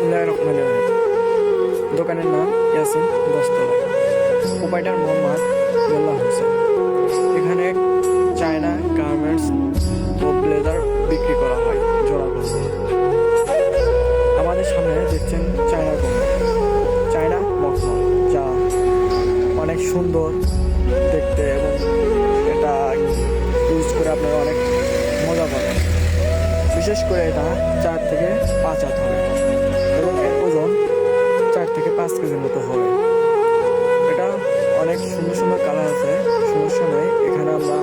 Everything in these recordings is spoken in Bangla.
বিসমিল্লাহির রহমানির রহিম। দোকানের নাম ইয়াসিন দশতলা, প্রোপাইটার মোহাম্মদ মোল্লা হোসেন। এখানে চায়না গার্মেন্টস ও ব্লেজার বিক্রি করা হয় জোড়া করে। আমাদের সামনে দেখছেন চায়না কম্বল, চায়না মখমল, যা অনেক সুন্দর দেখতে এবং এটা ইউজ করে আপনারা অনেক মজা পাবেন। বিশেষ করে এটা 4 থেকে 5 হাত হবে এবং এর ওজন 4 থেকে 5 কেজির মতো হবে। এটা অনেক সুন্দর সুন্দর কালার আছে। সমস্যা নেই, এখানে আমরা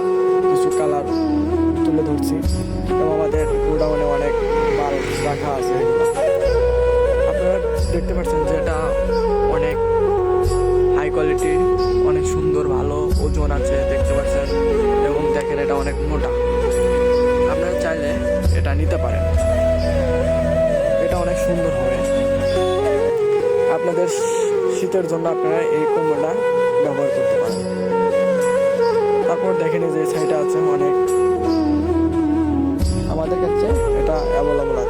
কিছু কালার তুলে ধরছি এবং আমাদের গোডাউনে অনেক মাল রাখা আছে। আপনারা দেখতে পাচ্ছেন যে এটা অনেক হাই কোয়ালিটি, অনেক সুন্দর, ভালো ওজন আছে দেখতে পাচ্ছেন এবং দেখেন এটা অনেক মোটা। আপনারা চাইলে এটা নিতে পারেন, এটা অনেক সুন্দর হবে। আপনাদের শীতের জন্য আপনারা এই কম্বলটা ব্যবহার করতে পারেন। তারপর দেখেন যে সাইডে আছে অনেক, আমাদের কাছে এটা অ্যাভেলেবল আছে।